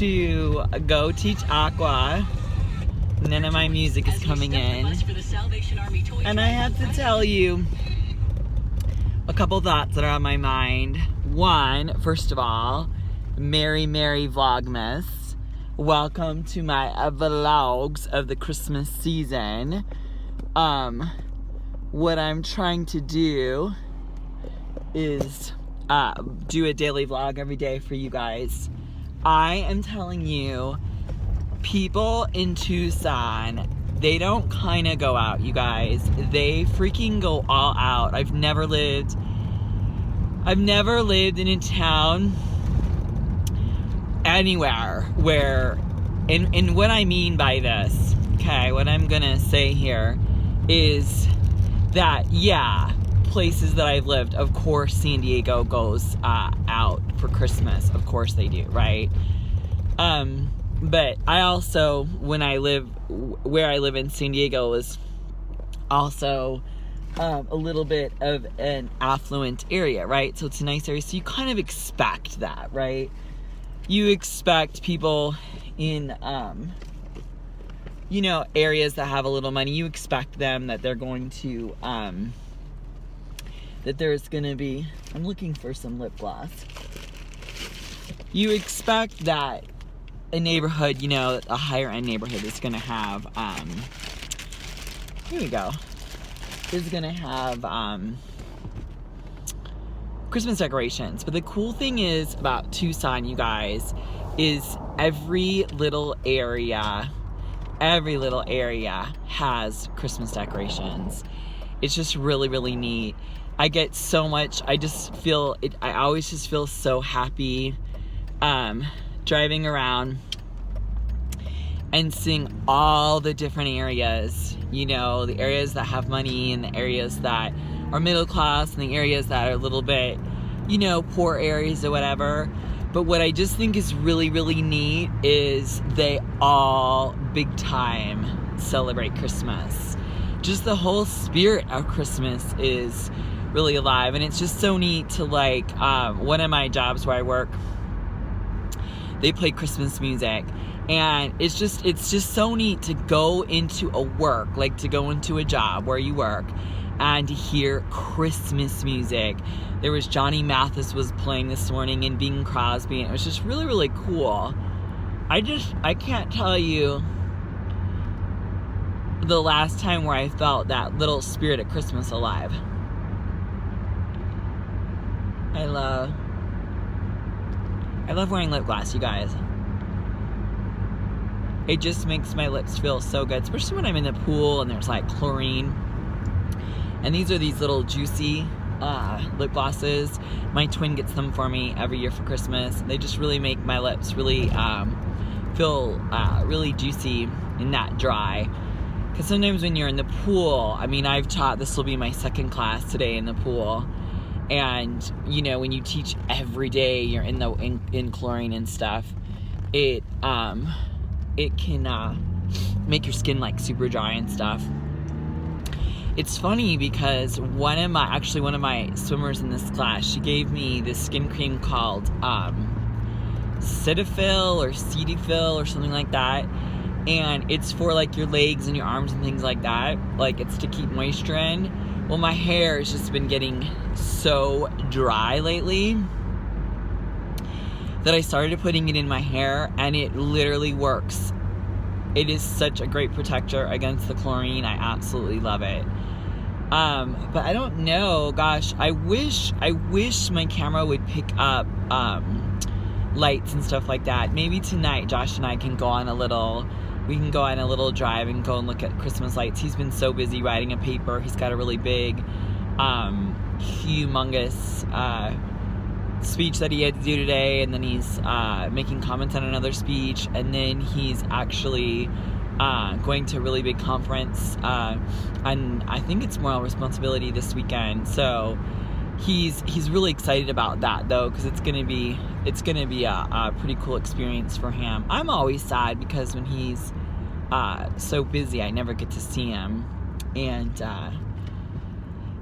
to go teach Aqua. None of my music is coming in. And I have to tell you a couple thoughts that are on my mind. One, first of all, Merry Vlogmas. Welcome to my vlogs of the Christmas season. What I'm trying to do is do a daily vlog every day for you guys. I am telling you, people in Tucson, they don't kind of go out, you guys. They freaking go all out. I've never lived in a town anywhere where, and what I mean by this, okay, what I'm gonna say here is that, yeah, places that I've lived, of course San Diego goes out for Christmas. Of course they do, right? But I also, where I live in San Diego is also a little bit of an affluent area, right? So it's a nice area, so you kind of expect that, right? You expect people in you know, areas that have a little money, you expect them that they're going to that there's gonna be, I'm looking for some lip gloss. You expect that a neighborhood, you know, a higher end neighborhood is gonna have here we go, is gonna have Christmas decorations. But the cool thing is about Tucson, you guys, is every little area has Christmas decorations. It's just really, really neat. I get so much, I always just feel so happy driving around and seeing all the different areas, you know, the areas that have money and the areas that are middle class and the areas that are a little bit, you know, poor areas or whatever. But what I just think is really, really neat is they all big time celebrate Christmas. Just the whole spirit of Christmas is really alive, and it's just so neat to, like, one of my jobs where I work, they play Christmas music, and it's just so neat to go into a job where you work and to hear Christmas music. There was Johnny Mathis was playing this morning and Bing Crosby, and it was just really, really cool. I can't tell you the last time where I felt that little spirit of Christmas alive. I love wearing lip gloss, you guys. It just makes my lips feel so good, especially when I'm in the pool and there's like chlorine. And these are these little juicy lip glosses. My twin gets them for me every year for Christmas. They just really make my lips really feel really juicy and not dry. Because sometimes when you're in the pool, I mean, I've taught, this will be my second class today in the pool. And, you know, when you teach every day, you're in chlorine and stuff, it can make your skin like super dry and stuff. It's funny because one of my swimmers in this class, she gave me this skin cream called Cetaphil or Cetaphil or something like that. And it's for like your legs and your arms and things like that. Like, it's to keep moisture in. Well, my hair has just been getting so dry lately that I started putting it in my hair, and it literally works. It is such a great protector against the chlorine. I absolutely love it. But I don't know, gosh, I wish my camera would pick up lights and stuff like that. Maybe tonight Josh and I can go on a little drive and go and look at Christmas lights. He's been so busy writing a paper. He's got a really big, humongous speech that he had to do today, and then he's making comments on another speech, and then he's actually going to a really big conference, and I think it's moral responsibility this weekend. So he's really excited about that, though, because it's gonna be a pretty cool experience for him. I'm always sad because when he's so busy, I never get to see him, and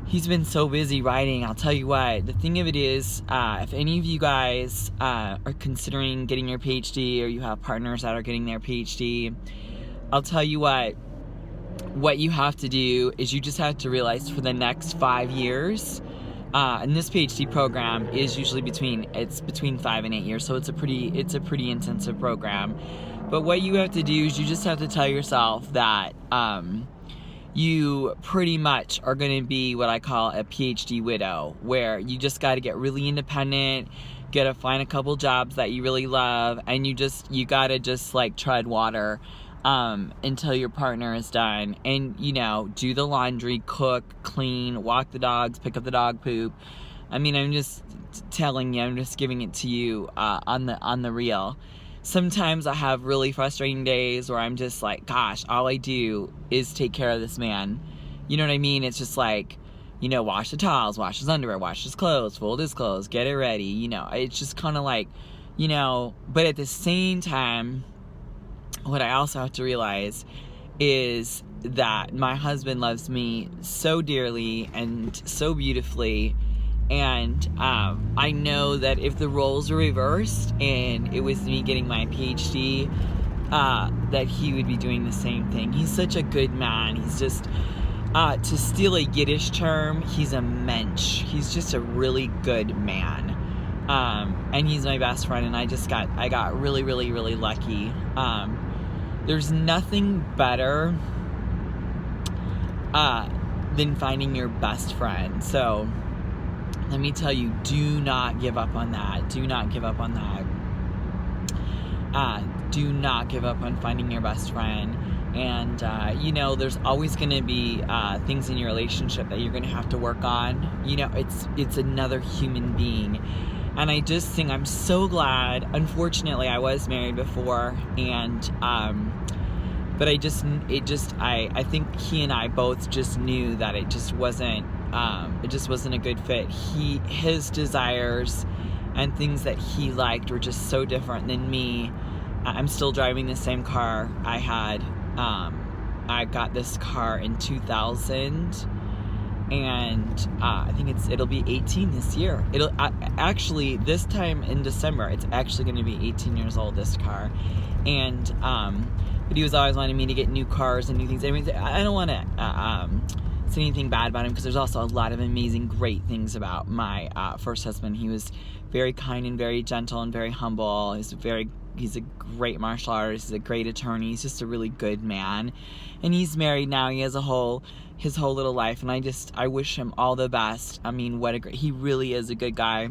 he's been so busy writing. I'll tell you what, the thing of it is, if any of you guys are considering getting your PhD, or you have partners that are getting their PhD, I'll tell you what you have to do is you just have to realize for the next 5 years, and this PhD program is usually between 5 and 8 years, so it's a pretty intensive program. But what you have to do is you just have to tell yourself that you pretty much are going to be what I call a PhD widow, where you just got to get really independent, got to find a couple jobs that you really love, and you got to just like tread water until your partner is done, and do the laundry, cook, clean, walk the dogs, pick up the dog poop. I mean, I'm just telling you, I'm just giving it to you on the real. Sometimes I have really frustrating days where I'm just like, gosh, all I do is take care of this man. You know what I mean? It's just like, wash the towels, wash his underwear, wash his clothes, fold his clothes, get it ready. It's just kind of like, but at the same time, what I also have to realize is that my husband loves me so dearly and so beautifully, and I know that if the roles were reversed and it was me getting my PhD, that he would be doing the same thing. He's such a good man. He's just, to steal a Yiddish term, he's a mensch. He's just a really good man. And he's my best friend, and I got really, really, really lucky. There's nothing better than finding your best friend. So let me tell you, do not give up on that. Do not give up on that. Do not give up on finding your best friend. And, there's always going to be things in your relationship that you're going to have to work on. It's another human being. And I just think I'm so glad. Unfortunately, I was married before, and but I think he and I both just knew that it just wasn't a good fit. His desires and things that he liked were just so different than me. I'm still driving the same car I had. I got this car in 2000. And I think it'll be 18 this year. It'll actually, this time in December, it's actually going to be 18 years old, this car. And but he was always wanting me to get new cars and new things. I mean, I don't want to say anything bad about him, because there's also a lot of amazing, great things about my first husband. He was very kind and very gentle and very humble. He's a great martial artist. He's a great attorney. He's just a really good man. And he's married now. He has his whole little life, and I wish him all the best. I mean, he really is a good guy.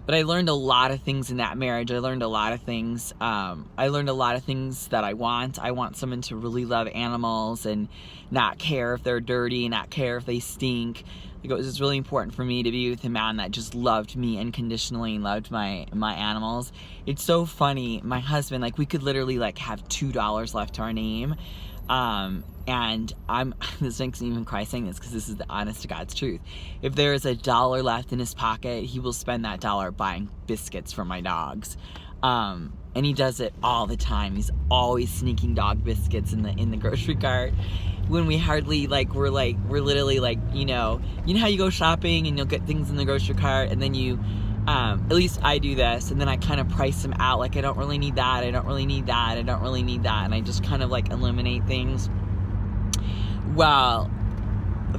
But I learned a lot of things in that marriage. I learned a lot of things. I learned a lot of things that I want. I want someone to really love animals and not care if they're dirty, not care if they stink. Like, it was just really important for me to be with a man that just loved me unconditionally and loved my animals. It's so funny. My husband, we could literally have $2 left to our name. And this makes me even cry saying this, because this is the honest to God's truth. If there is $1 left in his pocket, he will spend that $1 buying biscuits for my dogs. And he does it all the time. He's always sneaking dog biscuits in the grocery cart. When we hardly, we're literally you know how you go shopping and you'll get things in the grocery cart, and then you, at least I do this, and then I kind of price them out. I don't really need that, I don't really need that, I don't really need that, and I just kind of eliminate things. Well,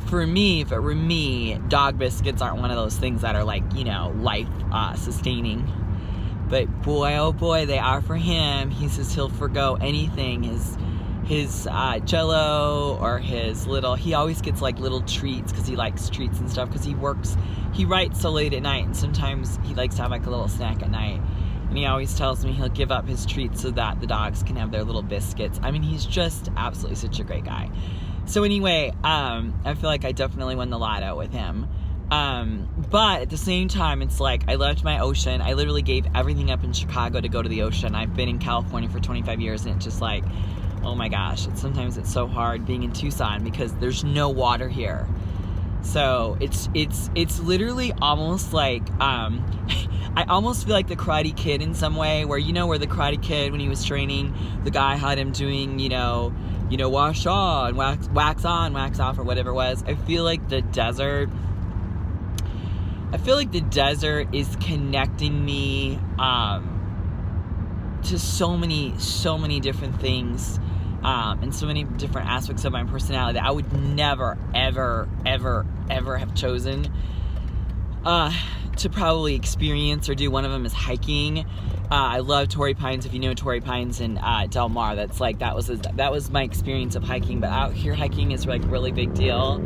for me, if it were me, dog biscuits aren't one of those things that are life sustaining. But boy, oh boy, they are for him. He says he'll forgo anything. His Jello or he always gets little treats, because he likes treats and stuff, because he writes so late at night, and sometimes he likes to have a little snack at night. And he always tells me he'll give up his treats so that the dogs can have their little biscuits. I mean, he's just absolutely such a great guy. So anyway, I feel like I definitely won the lotto with him. But at the same time, it's I left my ocean. I literally gave everything up in Chicago to go to the ocean. I've been in California for 25 years, and it's just oh my gosh, sometimes it's so hard being in Tucson because there's no water here. So it's literally almost I almost feel like the Karate Kid in some way, where where the Karate Kid, when he was training, the guy had him doing you know, wash on, wax on, wax off, or whatever it was. I feel like the desert is connecting me to so many different things, and so many different aspects of my personality that I would never, ever have chosen to probably experience or do. One of them is hiking. I love Torrey Pines. If you know Torrey Pines in Del Mar, that was my experience of hiking. But out here hiking is like a really big deal.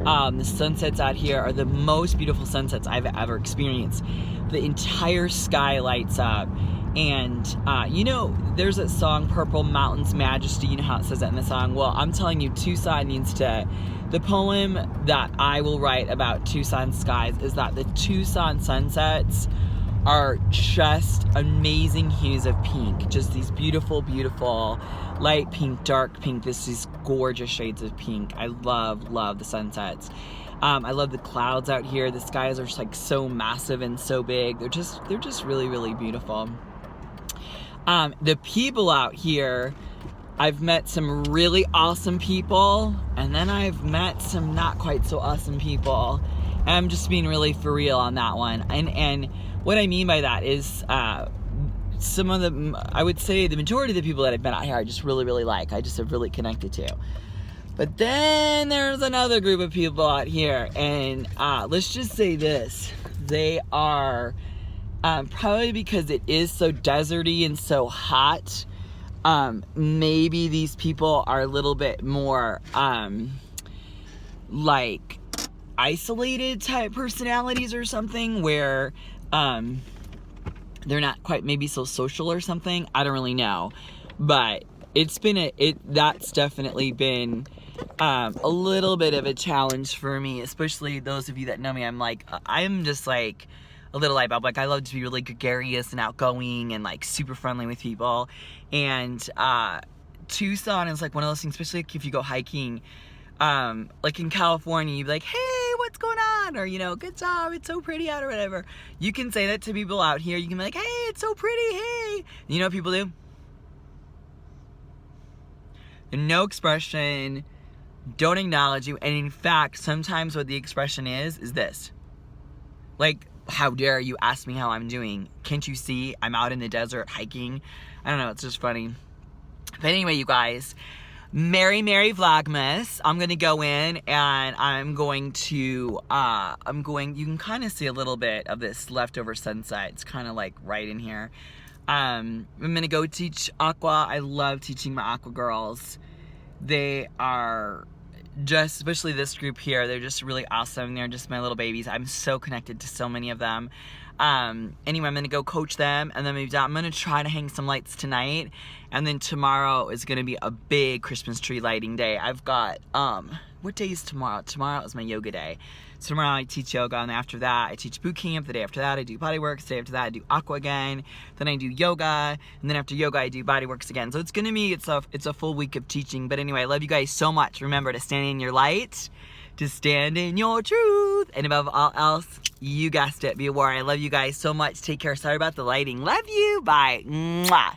The sunsets out here are the most beautiful sunsets I've ever experienced. The entire sky lights up. And, you know, there's that song, Purple Mountains Majesty. You know how it says that in the song? Well, I'm telling you, Tucson needs to... The poem that I will write about Tucson skies is that the Tucson sunsets are just amazing hues of pink. Just these beautiful, beautiful light pink, dark pink, these gorgeous shades of pink. I love the sunsets. I love the clouds out here. The skies are just like so massive and so big. They're just really, really beautiful. The people out here, I've met some really awesome people, and then I've met some not quite so awesome people. And I'm just being really for real on that one. And what I mean by that is some of the, I would say the majority of the people that I've met out here I just really like. I just have really connected to. But then there's another group of people out here, and let's just say this. They are, probably because it is so deserty and so hot, maybe these people are a little bit more like isolated type personalities or something, where they're not quite maybe so social or something. I don't really know, but it's been that's definitely been a little bit of a challenge for me, especially those of you that know me. I'm just like a little light bulb. Like, I love to be really gregarious and outgoing and like super friendly with people. And Tucson is like one of those things, especially like if you go hiking, like in California, you'd be like, hey, what's going on? Or, you know, good job, it's so pretty out, or whatever. You can say that to people out here. You can be like, hey, it's so pretty, hey. You know what people do? No expression, don't acknowledge you. And in fact, sometimes what the expression is this. Like, how dare you ask me how I'm doing? Can't you see I'm out in the desert hiking? I don't know, it's just funny. But anyway, you guys, Merry Vlogmas. I'm gonna go in and I'm going to, you can kind of see a little bit of this leftover sunset. It's kind of like right in here. I'm gonna go teach aqua. I love teaching my aqua girls. They are just, especially this group here, they're just really awesome. They're just my little babies. I'm so connected to so many of them. Anyway, I'm gonna go coach them, and then maybe I'm gonna try to hang some lights tonight, and then tomorrow is gonna be a big Christmas tree lighting day. I've got, what day is tomorrow? Tomorrow is my yoga day. So tomorrow I teach yoga, and after that I teach boot camp. The day after that I do bodyworks. The day after that I do aqua again. Then I do yoga, and then after yoga I do bodyworks again. So it's gonna be, it's a full week of teaching. But anyway, I love you guys so much. Remember to stand in your light, to stand in your truth, and above all else, you guessed it, be a warrior. I love you guys so much. Take care. Sorry about the lighting. Love you. Bye. Mwah.